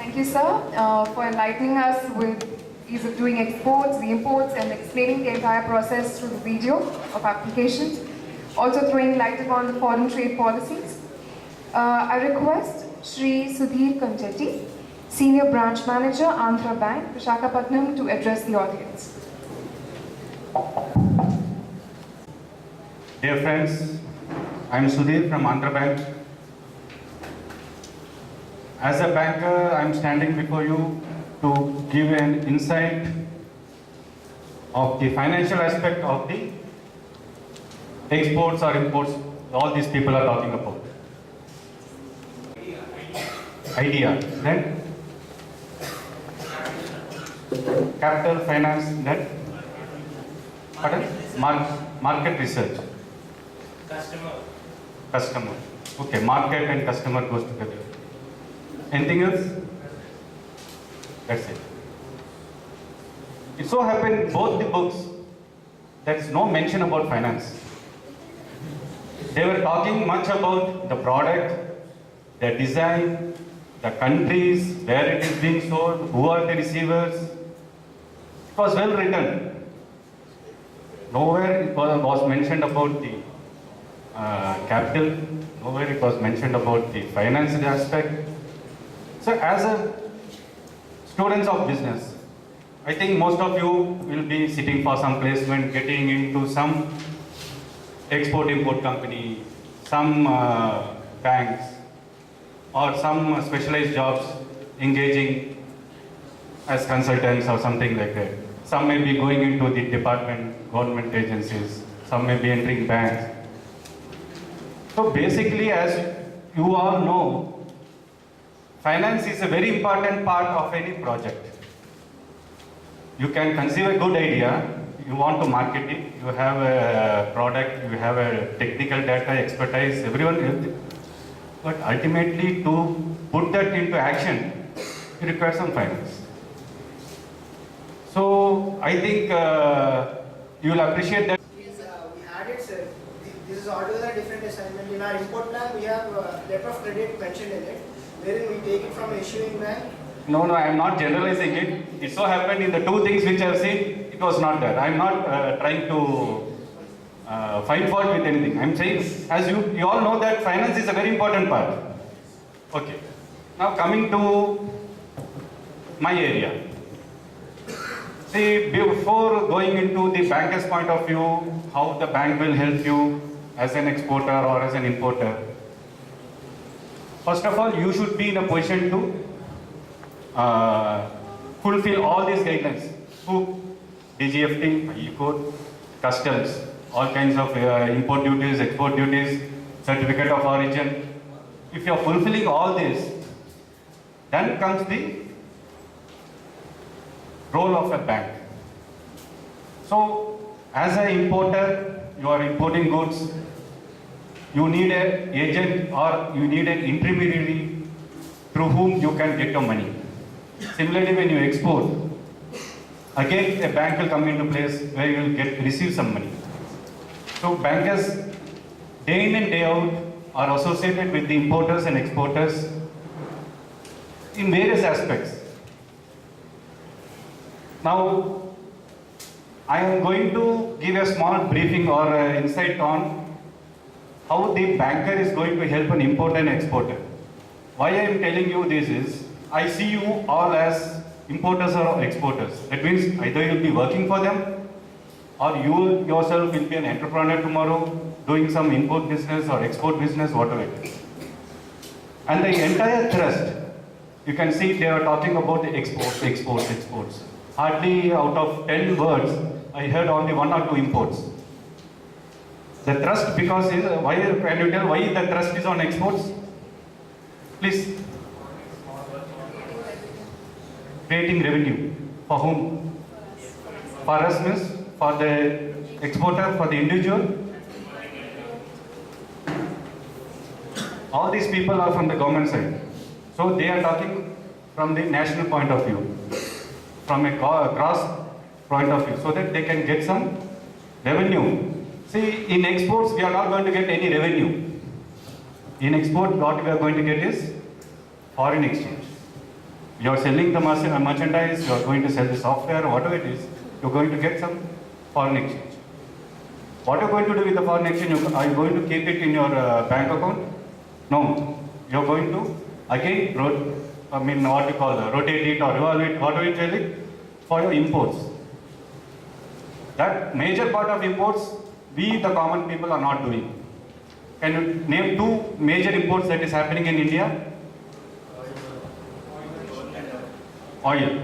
Thank you, sir, for enlightening us with ease of doing exports, the imports, and explaining the entire process through the video of applications. Also throwing light upon the foreign trade policies. I request Shri Sudhir Kanchetti, Senior Branch Manager, Andhra Bank, Visakhapatnam, to address the audience. Dear friends, I am Sudhir from Andhra Bank. As a banker, I am standing before you to give an insight of the financial aspect of the exports or imports all these people are talking about. Idea. Then capital finance, then market research. Customer. Okay, market and customer goes together. Anything else? That's it. It so happened both the books, there's no mention about finance. They were talking much about the product, the design, the countries, where it is being sold, who are the receivers. It was well written. Nowhere it was mentioned about the capital, nowhere it was mentioned about the financial aspect. So as a students of business, I think most of you will be sitting for some placement, getting into some export-import company, some banks, or some specialized jobs, engaging as consultants or something like that. Some may be going into the department, government agencies, some may be entering banks. So basically, as you all know, finance is a very important part of any project. You can conceive a good idea, you want to market it, you have a product, you have a technical data, expertise, everyone, but ultimately to put that into action, you require some finance. So I think you will appreciate that. Yes, we had it, sir. This is altogether a different assignment. In our import plan, we have letter of credit mentioned in it, wherein we take it from issuing bank. No, I am not generalizing it. It so happened in the two things which I have seen, it was not there. I am not trying to find fault with anything. I am saying, as you all know, that finance is a very important part. Okay. Now coming to my area. See, before going into the banker's point of view, how the bank will help you as an exporter or as an importer. First of all, you should be in a position to fulfill all these guidelines. DGFT, E-code, customs, all kinds of import duties, export duties, certificate of origin. If you are fulfilling all this, then comes the role of a bank. So, as an importer, you are importing goods, you need an agent or you need an intermediary through whom you can get your money. Similarly, when you export, again a bank will come into place where you will receive some money. So bankers, day in and day out, are associated with the importers and exporters in various aspects. Now, I am going to give a small briefing or insight on how the banker is going to help an importer and exporter. Why I am telling you this is, I see you all as importers or exporters. That means either you will be working for them or you yourself will be an entrepreneur tomorrow doing some import business or export business, whatever it is. And the entire thrust, you can see they are talking about the exports. Hardly out of 10 words, I heard only 1 or 2 imports. The thrust, because why can you tell why the thrust is on exports? Please. Creating revenue. For whom? For us means for the exporter, for the individual. All these people are from the government side. So they are talking from the national point of view, from a gross point of view, so that they can get some revenue. See, in exports, we are not going to get any revenue. In export, what we are going to get is foreign exchange. You're selling the merchandise, you're going to sell the software, whatever it is, you're going to get some foreign exchange. What are you going to do with the foreign exchange? Are you going to keep it in your bank account? No. You're going to, again, rotate it or revolve it, whatever you tell it, for your imports. That major part of imports, we the common people are not doing. Can you name two major imports that is happening in India? Oil.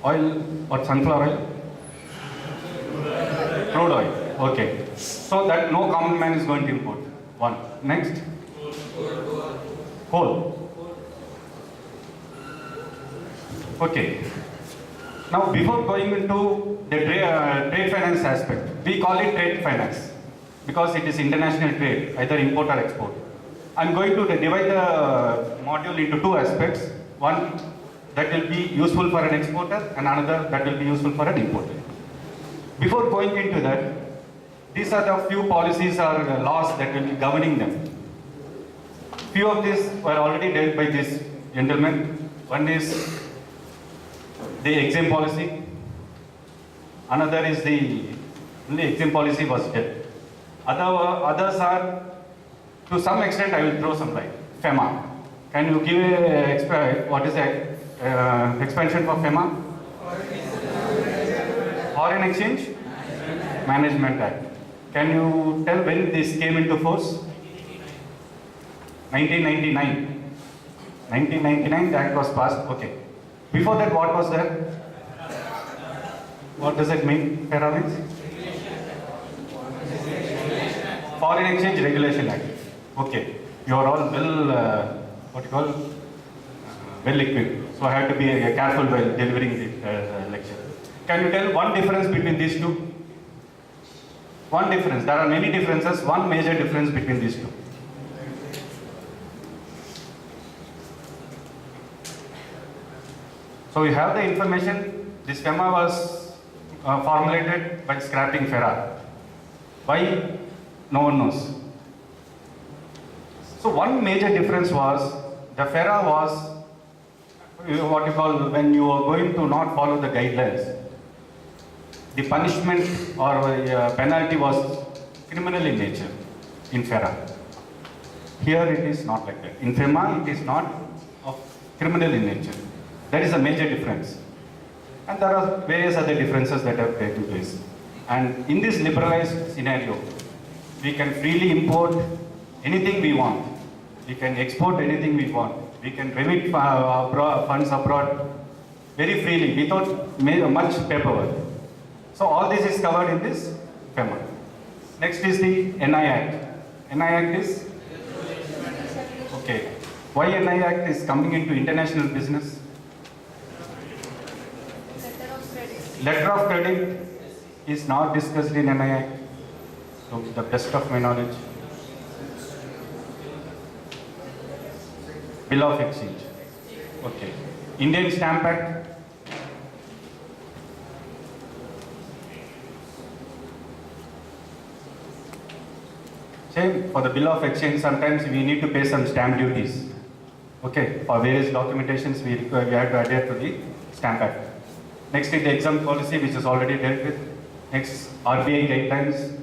Oil or sunflower oil? Crude oil. Okay. So that no common man is going to import. One. Next. Coal. Okay. Now before going into the trade finance aspect, we call it trade finance because it is international trade, either import or export. I'm going to divide the module into two aspects. One that will be useful for an exporter and another that will be useful for an importer. Before going into that, these are the few policies or laws that will be governing them. Few of these were already dealt by this gentleman. One is the exim policy. Another is the exim policy was dealt. Others are, to some extent, I will throw some light. FEMA. Can you give what is the expansion for FEMA? Foreign Exchange Management Act. Can you tell when this came into force? 1999. 1999, the act was passed. Okay. Before that, what was there? What does it mean? FERA means? Foreign Exchange Regulation Act. Okay. You are all well equipped. So I have to be careful while delivering the lecture. Can you tell one difference between these two? One difference. There are many differences. One major difference between these two. So you have the information. This FEMA was formulated by scrapping FERA. Why? No one knows. So one major difference was the FERA was what you call when you are going to not follow the guidelines. The punishment or penalty was criminal in nature in FERA. Here it is not like that. In FEMA it is not of criminal in nature. That is a major difference. And there are various other differences that have taken place. And in this liberalized scenario, we can freely import anything we want. We can export anything we want. We can remit funds abroad very freely without much paperwork. So all this is covered in this FEMA. Next is the NI Act. NI Act is? Okay. Why NI Act is coming into international business? Letter of credit is not discussed in NI Act, to the best of my knowledge. Bill of exchange. Okay. Indian Stamp Act. Same for the bill of exchange. Sometimes we need to pay some stamp duties. Okay. For various documentations, we have to adhere to the Stamp Act. Next is the exempt policy, which is already dealt with. Next, RBI guidelines.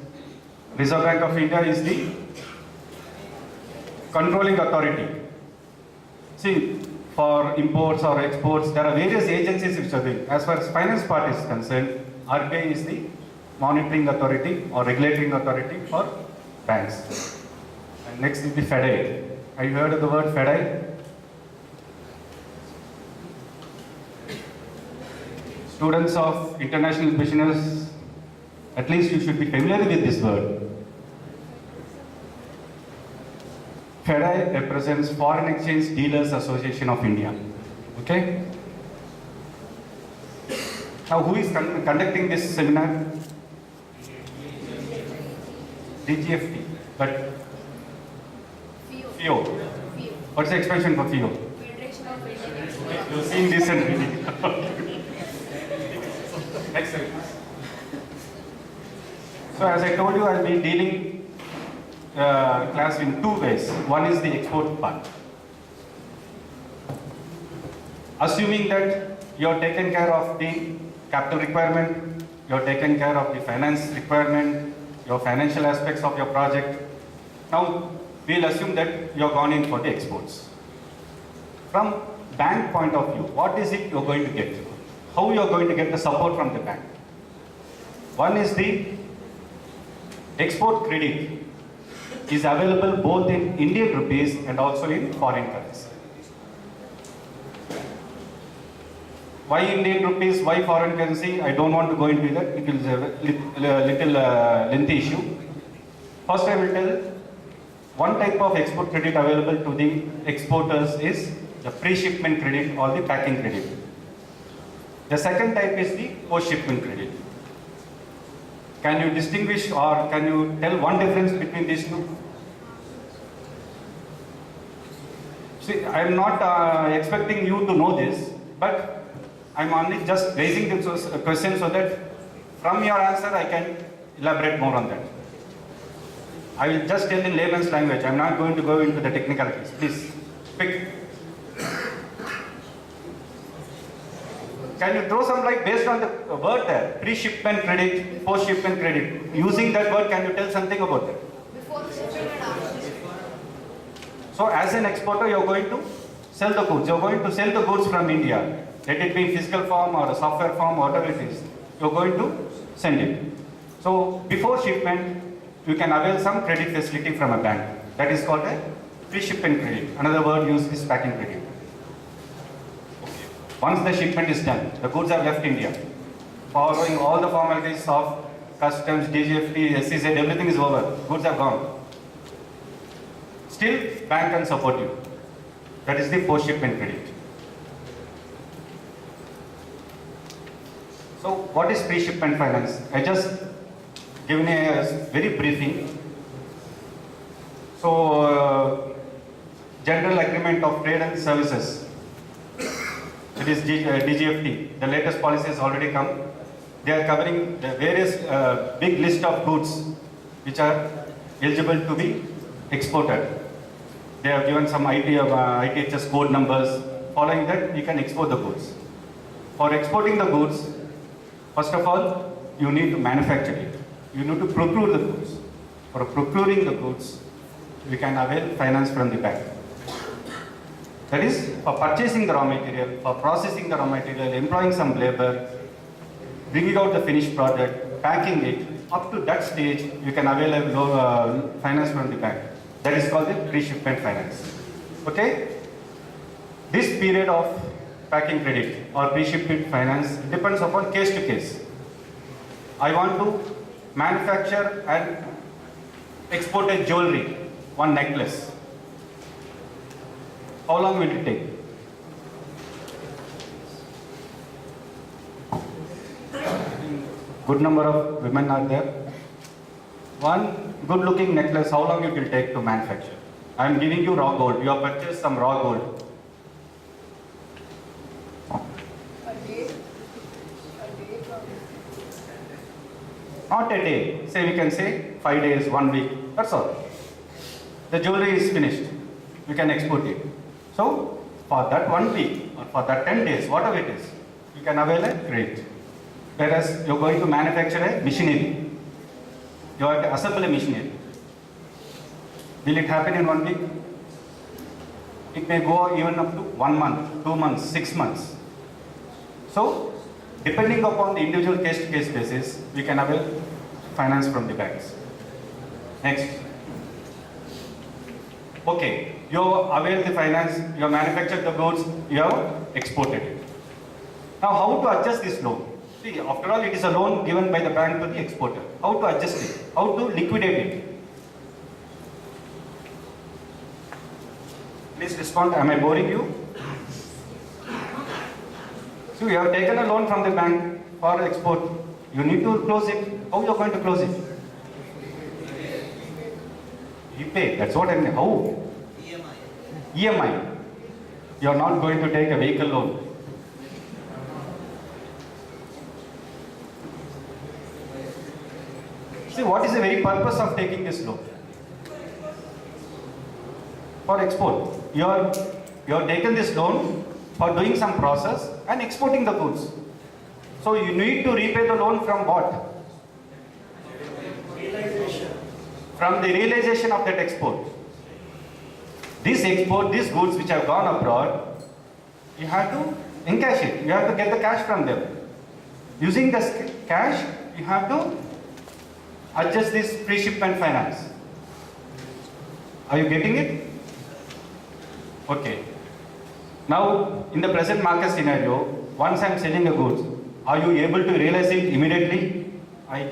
Reserve Bank of India is the controlling authority. See, for imports or exports, there are various agencies which are doing. As far as finance part is concerned, RBI is the monitoring authority or regulating authority for banks. And next is the FEDI. Have you heard of the word FEDI? Students of international business, at least you should be familiar with this word. FEDI represents Foreign Exchange Dealers Association of India. Okay? Now, who is conducting this seminar? DGFT. But FIO. What's the expression for FIO? Federation of Indian. You've seen this and reading. Excellent. So as I told you, I'll be dealing class in two ways. One is the export part. assuming that you have taken care of the capital requirement, you have taken care of the finance requirement, your financial aspects of your project. Now, we'll assume that you have gone in for the exports. From bank point of view, what is it you're going to get? How you're going to get the support from the bank? One is the export credit is available both in Indian rupees and also in foreign currency. Why Indian rupees, why foreign currency? I don't want to go into that. It is a little lengthy issue. First, I will tell one type of export credit available to the exporters is the pre-shipment credit or the packing credit. The second type is the post-shipment credit. Can you distinguish or can you tell one difference between these two? See, I am not expecting you to know this, but I am only just raising this question so that from your answer I can elaborate more on that. I will just tell in layman's language. I am not going to go into the technicalities. Please, quick. Can you throw some light based on the word there? Pre-shipment credit, post-shipment credit. Using that word, can you tell something about that? Before the shipment and after the shipment. So as an exporter, you are going to sell the goods. You are going to sell the goods from India. Let it be in physical form or a software form, whatever it is. You are going to send it. So before shipment, you can avail some credit facility from a bank. That is called a pre-shipment credit. Another word used is packing credit. Once the shipment is done, the goods have left India. Following all the formalities of customs, DGFT, SEZ, everything is over. Goods are gone. Still, bank can support you. That is the post-shipment credit. So, what is pre-shipment finance? I just given a very briefing. So, General Agreement of Trade and Services. It is DGFT. The latest policy has already come. They are covering the various big list of goods which are eligible to be exported. They have given some ITHS code numbers. Following that, you can export the goods. For exporting the goods, first of all, you need to manufacture it. You need to procure the goods. For procuring the goods, you can avail finance from the bank. That is, for purchasing the raw material, for processing the raw material, employing some labor, bringing out the finished product, packing it, up to that stage, you can avail a finance from the bank. That is called the pre-shipment finance. Okay? This period of packing credit or pre-shipment finance depends upon case to case. I want to manufacture and export a jewelry, one necklace. How long will it take? Good number of women are there. One good looking necklace, how long it will take to manufacture? I am giving you raw gold. You have purchased some raw gold. A day. Not a day. Say we can say 5 days, 1 week. That's all. The jewelry is finished. We can export it. So, for that 1 week or for that 10 days, whatever it is, you can avail a credit. Whereas you are going to manufacture a machinery. You have to assemble a machinery. Will it happen in 1 week? It may go even up to 1 month, 2 months, 6 months. So, depending upon the individual case-to-case basis, we can avail finance from the banks. Next. Okay, you avail the finance, you have manufactured the goods, you have exported it. Now, how to adjust this loan? See, after all, it is a loan given by the bank to the exporter. How to adjust it? How to liquidate it? Please respond. Am I boring you? So, you have taken a loan from the bank for export. You need to close it. How you are going to close it? Repay. That's what I mean. How? EMI. You are not going to take a vehicle loan. See, what is the very purpose of taking this loan? For export. You have taken this loan for doing some process and exporting the goods. So you need to repay the loan from what? Realization. From the realization of that export. This export, these goods which have gone abroad, you have to encash it. You have to get the cash from them. Using this cash, you have to adjust this pre-shipment finance. Are you getting it? Okay. Now, in the present market scenario, once I am selling a goods, are you able to realize it immediately? I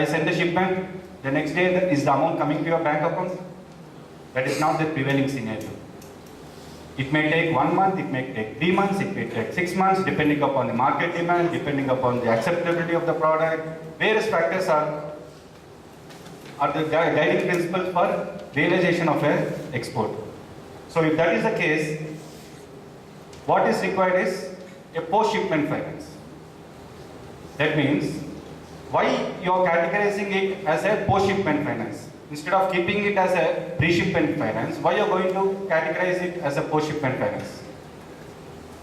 send the shipment, the next day is the amount coming to your bank account? That is not the prevailing scenario. It may take 1 month, it may take 3 months, it may take 6 months, depending upon the market demand, depending upon the acceptability of the product. Various factors are the guiding principles for realization of an export. So if that is the case, what is required is a post-shipment finance. That means, why you are categorizing it as a post-shipment finance? Instead of keeping it as a pre-shipment finance, why you are going to categorize it as a post-shipment finance?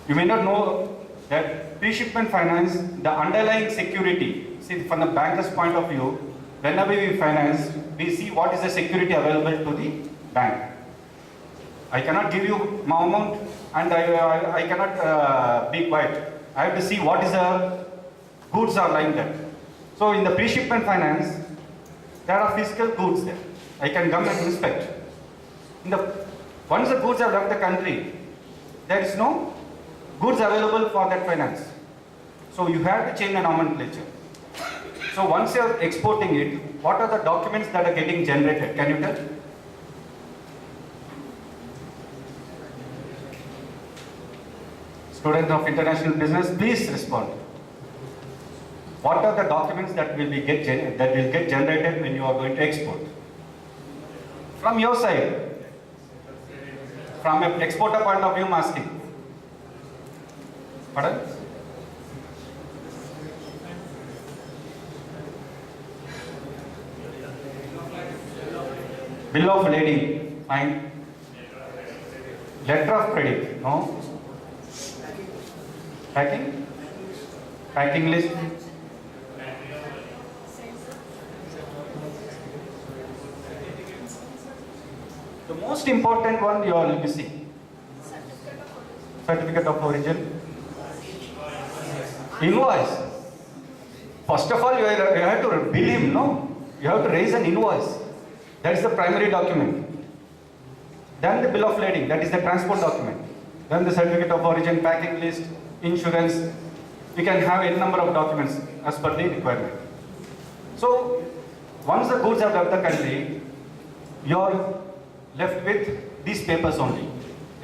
You may not know that pre-shipment finance, the underlying security, see from the banker's point of view, whenever we finance, we see what is the security available to the bank. I cannot give you my amount and I cannot be quiet. I have to see what is the goods are lying there. So in the pre-shipment finance, there are physical goods there. I can come and inspect. Once the goods have left the country, there is no goods available for that finance. So you have to change the nomenclature. So once you are exporting it, what are the documents that are getting generated? Can you tell? Students of international business, please respond. What are the documents that will get generated when you are going to export? From your side, from an exporter point of view, I'm asking. Pardon? Bill of lading, fine. Letter of credit, no. Packing? Packing list? The most important one you are missing. Certificate of origin. Invoice. First of all, you have to bill him, no? You have to raise an invoice. That is the primary document. Then the bill of lading, that is the transport document. Then the certificate of origin, packing list, insurance. We can have a number of documents as per the requirement. So, once the goods have left the country, you are left with these papers only,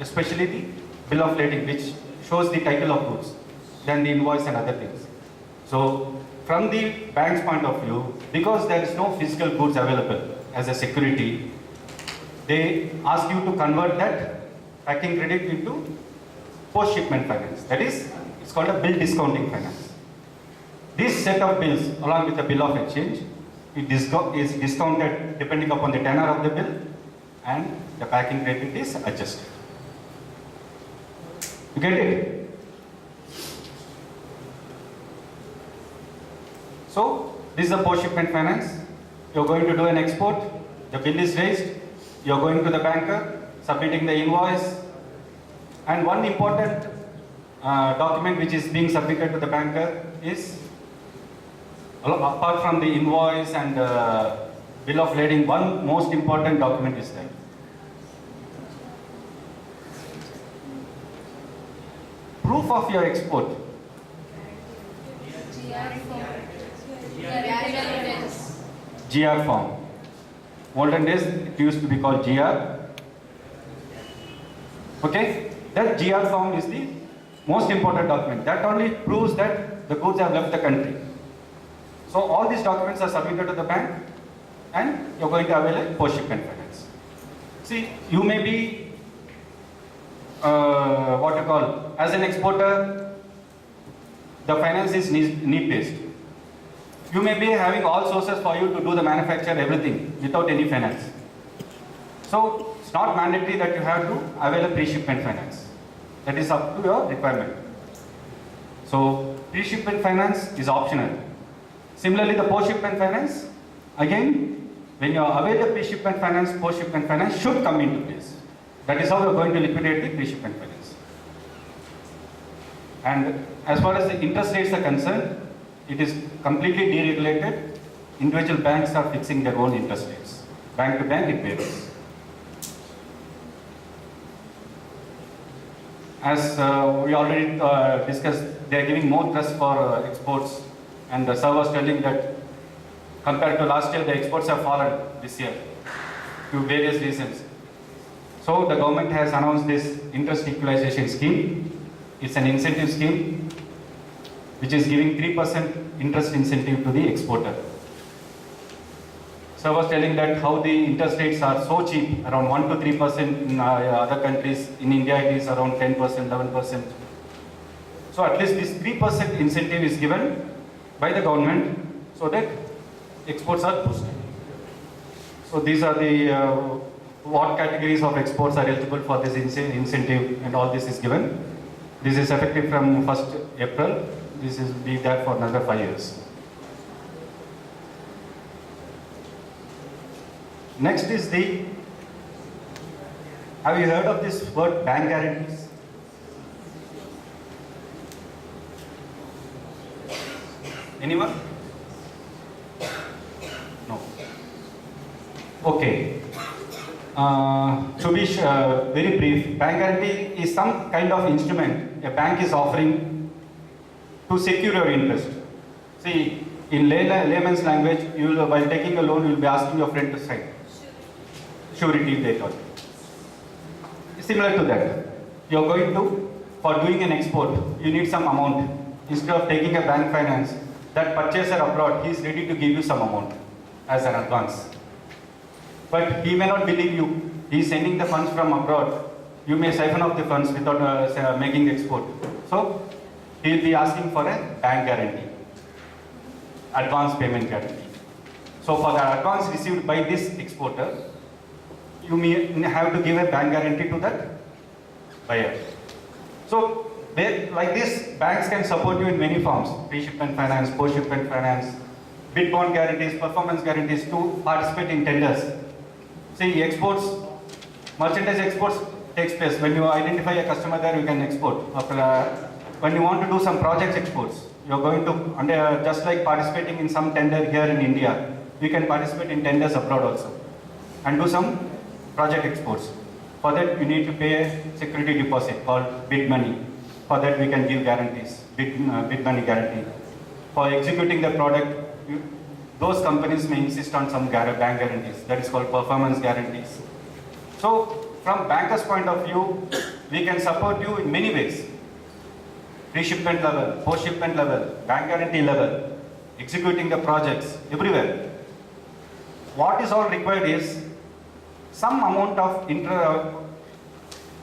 especially the bill of lading, which shows the title of goods, then the invoice and other things. So, from the bank's point of view, because there is no physical goods available as a security, they ask you to convert that packing credit into post-shipment finance. That is, it's called a bill discounting finance. This set of bills, along with the bill of exchange, is discounted depending upon the tenor of the bill, and the packing credit is adjusted. You get it? So, this is a post-shipment finance. You are going to do an export, the bill is raised, you are going to the banker, submitting the invoice, and one important document which is being submitted to the banker is, apart from the invoice and bill of lading, one most important document is there. Proof of your export. GR form. Olden days it used to be called GR. Okay? That GR form is the most important document. That only proves that the goods have left the country. So all these documents are submitted to the bank and you're going to avail a post-shipment finance. See, you may be, as an exporter, the finance is need-based. You may be having all sources for you to do the manufacture, everything, without any finance. So, it's not mandatory that you have to avail a pre-shipment finance. That is up to your requirement. So pre-shipment finance is optional. Similarly, the post-shipment finance, again, when you are aware the pre-shipment finance, post-shipment finance should come into place. That is how we are going to liquidate the pre-shipment finance. And as far as the interest rates are concerned, it is completely deregulated. Individual banks are fixing their own interest rates. Bank to bank it varies. As we already discussed, they are giving more thrust for exports, and the sir was telling that compared to last year, the exports have fallen this year due to various reasons. So the government has announced this interest equalization scheme. It's an incentive scheme which is giving 3% interest incentive to the exporter. So I was telling that how the interest rates are so cheap, around 1 to 3% in other countries. In India, it is around 10%, 11%. So at least this 3% incentive is given by the government so that exports are boosted. So these are the what categories of exports are eligible for this incentive, and all this is given. This is effective from 1st April. This is be there for another 5 years. Next is the, have you heard of this word bank guarantees? Anyone? No. Okay. To be very brief, bank guarantee is some kind of instrument a bank is offering to secure your interest. See, in layman's language, you will, while taking a loan, you will be asking your friend to sign. Surety they call it. Similar to that, you are going to, for doing an export, you need some amount. Instead of taking a bank finance, that purchaser abroad, he is ready to give you some amount as an advance. But he may not believe you. He is sending the funds from abroad. You may siphon off the funds without making export. So he will be asking for a bank guarantee, advance payment guarantee. So for the advance received by this exporter, you may have to give a bank guarantee to that buyer. So like this, banks can support you in many forms: pre-shipment finance, post-shipment finance, bid bond guarantees, performance guarantees to participate in tenders. See, exports, merchandise exports takes place. When you identify a customer there, you can export. When you want to do some project exports, you're going to, just like participating in some tender here in India, we can participate in tenders abroad also and do some project exports. For that, you need to pay a security deposit called bid money. For that, we can give guarantees, bid money guarantee. For executing the product, those companies may insist on some bank guarantees. That is called performance guarantees. So, from banker's point of view, we can support you in many ways. Pre-shipment level, post-shipment level, bank guarantee level, executing the projects, everywhere. What is all required is some amount of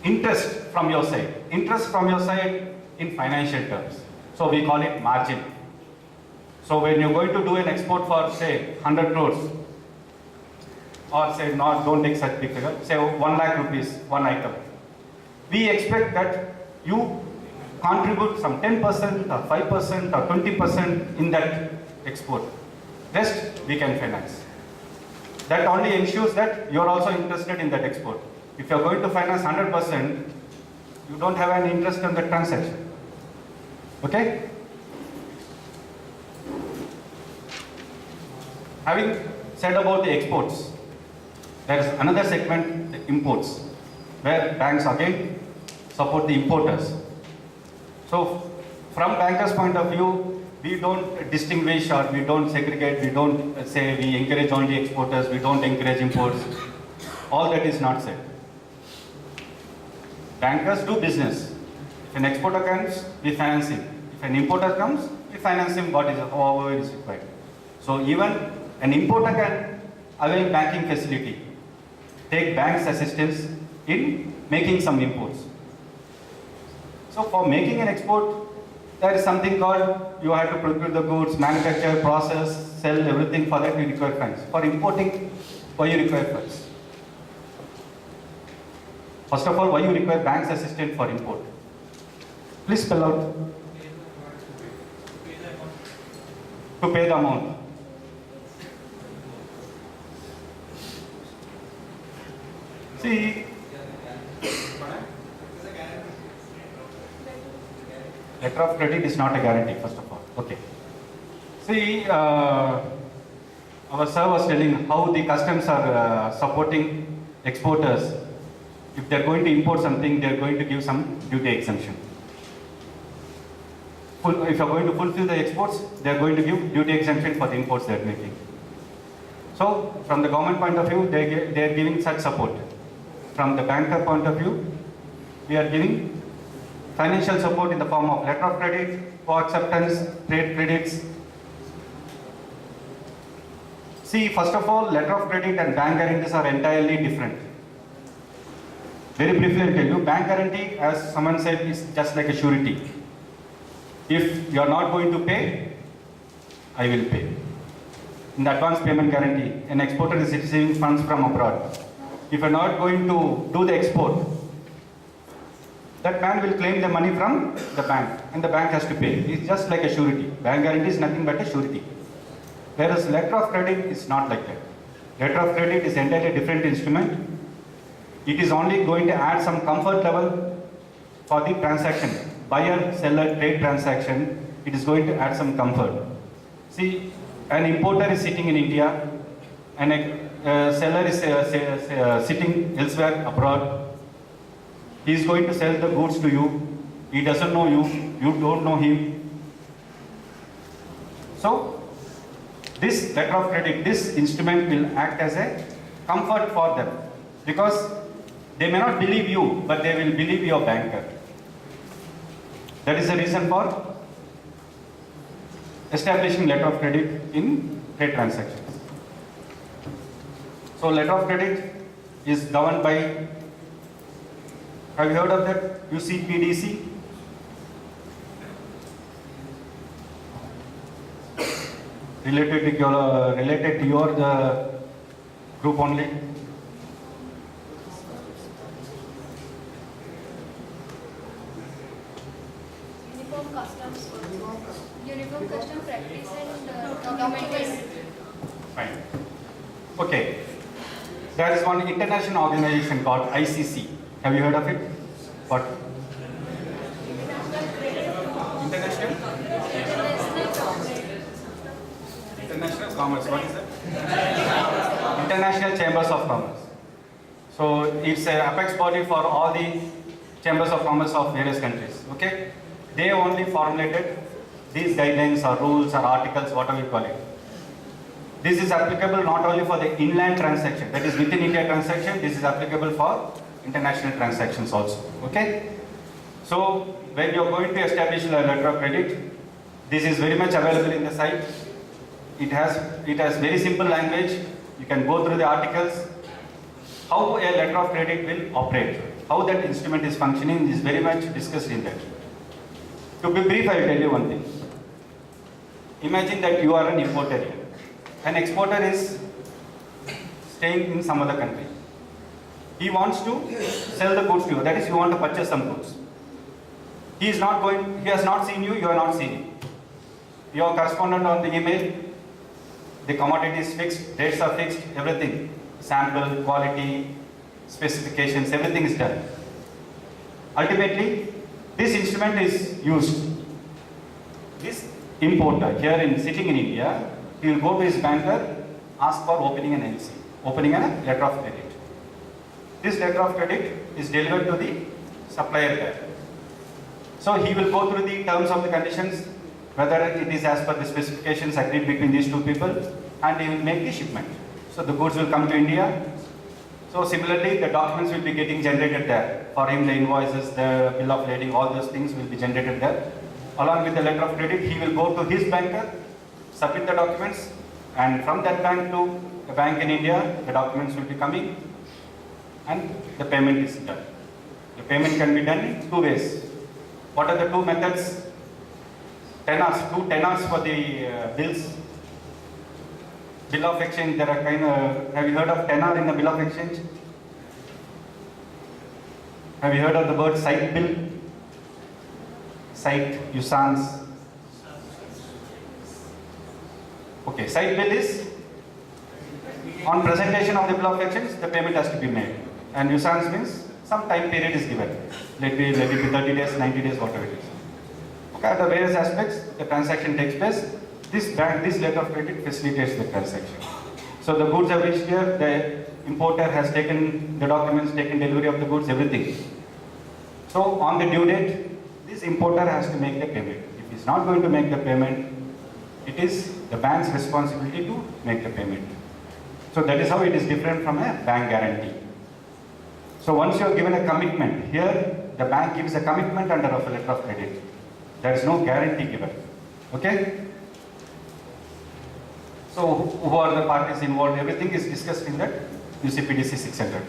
interest from your side. Interest from your side in financial terms. So we call it margin. So when you're going to do an export for, say, 100 crores, or say, don't take such big figure, say 1 lakh rupees, one item. We expect that you contribute some 10% or 5% or 20% in that export. Rest we can finance. That only ensures that you're also interested in that export. If you're going to finance 100%, you don't have an interest in the transaction. Okay? Having said about the exports, there is another segment, the imports, where banks again support the importers. So, from bankers' point of view, we don't distinguish or we don't segregate, we don't say we encourage only exporters, we don't encourage imports. All that is not said. Bankers do business. If an exporter comes, we finance him. If an importer comes, we finance him however is required. So even an importer can avail banking facility, take bank's assistance in making some imports. So for making an export, there is something called, you have to procure the goods, manufacture, process, sell, everything. For that you require funds. For importing, why you require funds? First of all, why you require bank's assistance for import? Please spell out. To pay the amount. See, letter of credit is not a guarantee, first of all. Okay. See, our sir was telling how the customs are supporting exporters. If they are going to import something, they are going to give some duty exemption. If you are going to fulfill the exports, they are going to give duty exemption for the imports they are making. So, from the government point of view, they are giving such support. From the banker point of view, we are giving financial support in the form of letter of credit, co-acceptance, trade credits. See, first of all, letter of credit and bank guarantees are entirely different. Very briefly, I'll tell you, bank guarantee, as someone said, is just like a surety. If you are not going to pay, I will pay. In the advance payment guarantee, an exporter is receiving funds from abroad. If you are not going to do the export, that man will claim the money from the bank and the bank has to pay. It's just like a surety. Bank guarantee is nothing but a surety. Whereas letter of credit is not like that. Letter of credit is entirely different instrument. It is only going to add some comfort level for the transaction. Buyer, seller, trade transaction, it is going to add some comfort. See, an importer is sitting in India and a seller is sitting elsewhere abroad. He is going to sell the goods to you. He doesn't know you. You don't know him. So, this letter of credit, this instrument will act as a comfort for them. Because they may not believe you, but they will believe your banker. That is the reason for establishing letter of credit in trade transactions. So letter of credit is governed by, have you heard of that? UCPDC? Related to your group only? Uniform custom practice and documentation. Fine. Okay. There is one international organization called ICC. Have you heard of it? What? International? International Commerce. What is that? International Chambers of Commerce. So it's an apex body for all the chambers of commerce of various countries. Okay? They only formulated these guidelines or rules or articles, whatever you call it. This is applicable not only for the inland transaction, that is within India transaction, this is applicable for international transactions also. Okay? So when you are going to establish a letter of credit, this is very much available in the site. It has very simple language. You can go through the articles. How a letter of credit will operate, how that instrument is functioning is very much discussed in that. To be brief, I will tell you one thing. Imagine that you are an importer here. An exporter is staying in some other country. He wants to sell the goods to you. That is, you want to purchase some goods. He has not seen you, you are not seen him. Your correspondent on the email, the commodity is fixed, rates are fixed, everything. Sample, quality, specifications, everything is done. Ultimately, this instrument is used. This importer here sitting in India, he will go to his banker, ask for opening an LC, opening a letter of credit. This letter of credit is delivered to the supplier there. So he will go through the terms of the conditions, whether it is as per the specifications agreed between these two people, and he will make the shipment. So the goods will come to India. So similarly, the documents will be getting generated there. For him, the invoices, the bill of lading, all those things will be generated there. Along with the letter of credit, he will go to his banker, submit the documents, and from that bank to the bank in India, the documents will be coming, and the payment is done. The payment can be done in two ways. What are the two methods? Tenors, two tenors for the bills. Bill of exchange, there are have you heard of tenor in the bill of exchange? Have you heard of the word side bill? site usance. Okay, site bill is on presentation of the bill of exchange, the payment has to be made. And usance means some time period is given. Let it be 30 days, 90 days, whatever it is. Okay, at the various aspects, the transaction takes place. This letter of credit facilitates the transaction. So the goods have reached here, the importer has taken the documents, taken delivery of the goods, everything. So on the due date, this importer has to make the payment. If he is not going to make the payment, it is the bank's responsibility to make the payment. So that is how it is different from a bank guarantee. So once you are given a commitment, here the bank gives a commitment under a letter of credit. There is no guarantee given. Okay? So who are the parties involved? Everything is discussed in that UCPDC 600.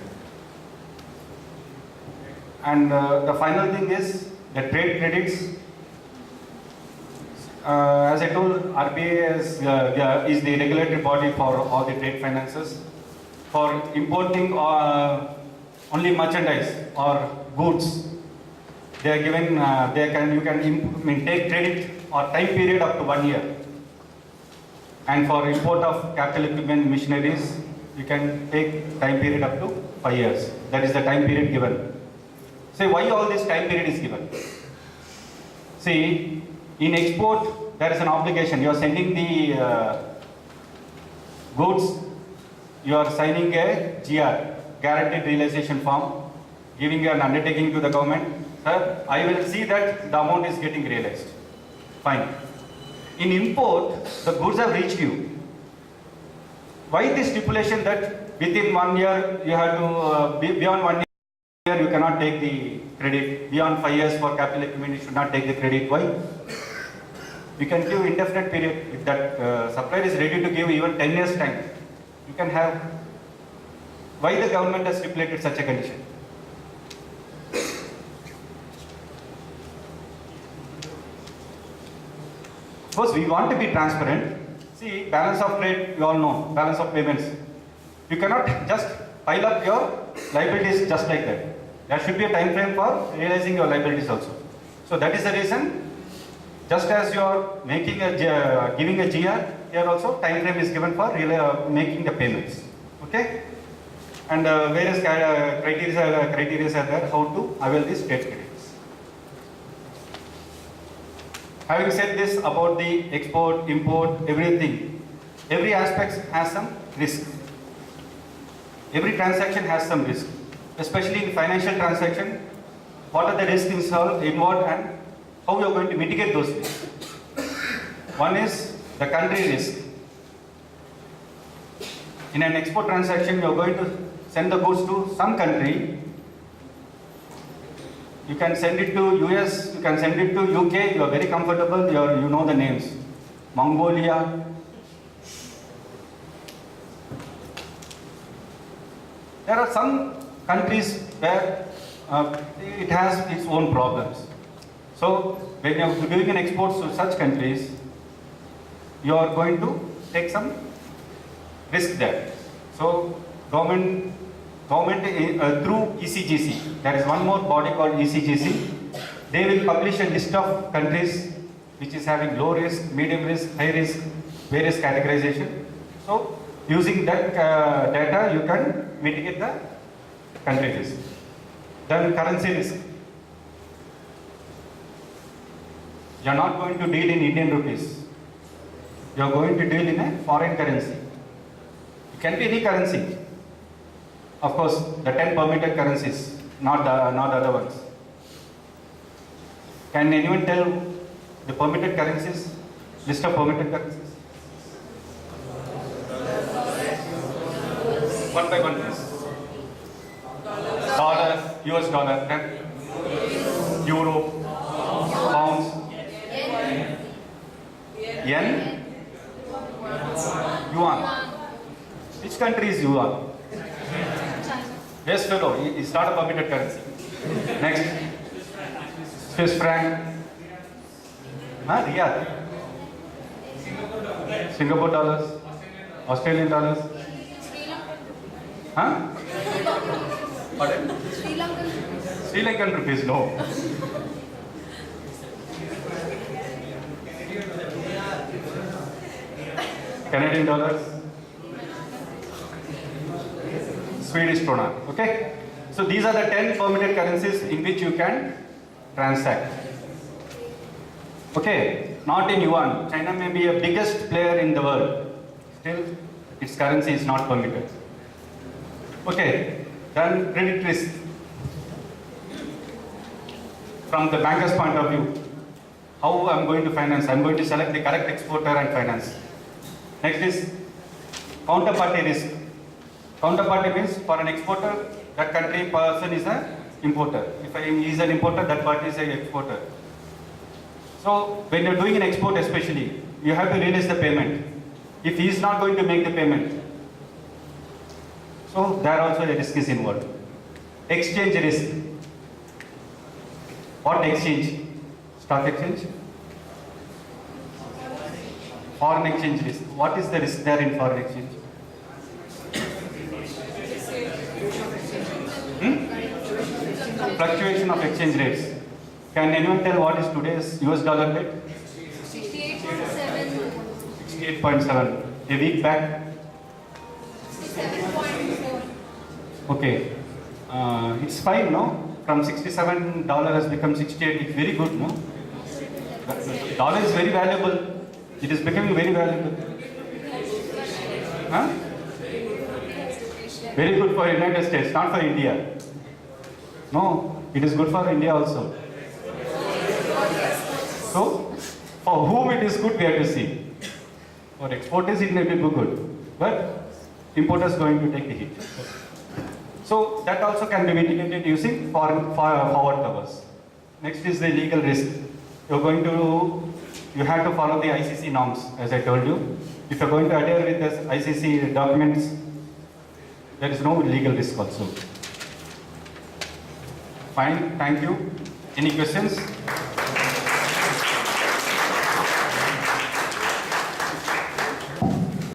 And the final thing is the trade credits. As I told, RBI is the regulatory body for all the trade finances. For importing only merchandise or goods, they are given. You can take credit or time period up to 1 year. And for import of capital equipment, machineries, you can take time period up to 5 years. That is the time period given. Say why all this time period is given? See, in export, there is an obligation. You are sending the goods, you are signing a GR, guaranteed realization form, giving an undertaking to the government. Sir, I will see that the amount is getting realized. Fine. In import, the goods have reached you. Why this stipulation that within 1 year you have to, beyond 1 year you cannot take the credit, beyond 5 years for capital equipment you should not take the credit? Why? You can give indefinite period. If that supplier is ready to give even 10 years time, you can have. Why the government has stipulated such a condition? Suppose we want to be transparent. See, balance of trade, you all know, balance of payments. You cannot just pile up your liabilities just like that. There should be a time frame for realizing your liabilities also. So that is the reason, just as you are making giving a GR, here also time frame is given for making the payments. Okay? And various criteria are there how to avail these trade credits. Having said this about the export, import, everything, every aspect has some risk. Every transaction has some risk, especially in financial transaction. What are the risks involved and how you are going to mitigate those risks? One is the country risk. In an export transaction, you are going to send the goods to some country. You can send it to US, you can send it to UK, you are very comfortable, you know the names. Mongolia. There are some countries where it has its own problems. So when you are doing an export to such countries, you are going to take some risk there. So government through ECGC, there is one more body called ECGC. They will publish a list of countries which is having low risk, medium risk, high risk, various categorization. So using that data, you can mitigate the country risk. Then currency risk. You are not going to deal in Indian rupees. You are going to deal in a foreign currency. It can be any currency. Of course, the 10 permitted currencies, not the other ones. Can anyone tell the permitted currencies? List of permitted currencies? One by one, please. Dollar, US dollar, then euro, pounds, yen, yuan. Which country is yuan? Yes, fellow, it's not a permitted currency. Next, Swiss franc, Riyadh, Singapore dollars, Australian dollars, Pardon? Sri Lankan. Sri Lankan rupees, no. Canadian dollars, Swedish krona. Okay? So these are the 10 permitted currencies in which you can transact. Okay? Not in yuan. China may be a biggest player in the world. Still, its currency is not permitted. Okay? Then credit risk. From the banker's point of view, how I'm going to finance? I'm going to select the correct exporter and finance. Next is counterparty risk. Counterparty means for an exporter, that country person is an importer. If he is an importer, that party is an exporter. So when you're doing an export especially, you have to release the payment. If he is not going to make the payment, so there also the risk is involved. Exchange risk. What exchange? Stock exchange? Foreign exchange risk. What is the risk there in foreign exchange? Fluctuation of exchange rates. Can anyone tell what is today's US dollar rate? 68.7. 68.7. A week back? 67.4. Okay. It's fine, no? From $67 has become 68. It's very good, no? The dollar is very valuable. It is becoming very valuable. Huh? Very good for United States, not for India. No, it is good for India also. So, for whom it is good, we have to see. For exporters, it may be good, but importers going to take the hit. So that also can be mitigated using forward covers. Next is the legal risk. You have to follow the ICC norms, as I told you. If you're going to adhere with the ICC documents, there is no legal risk also. Fine, thank you. Any questions?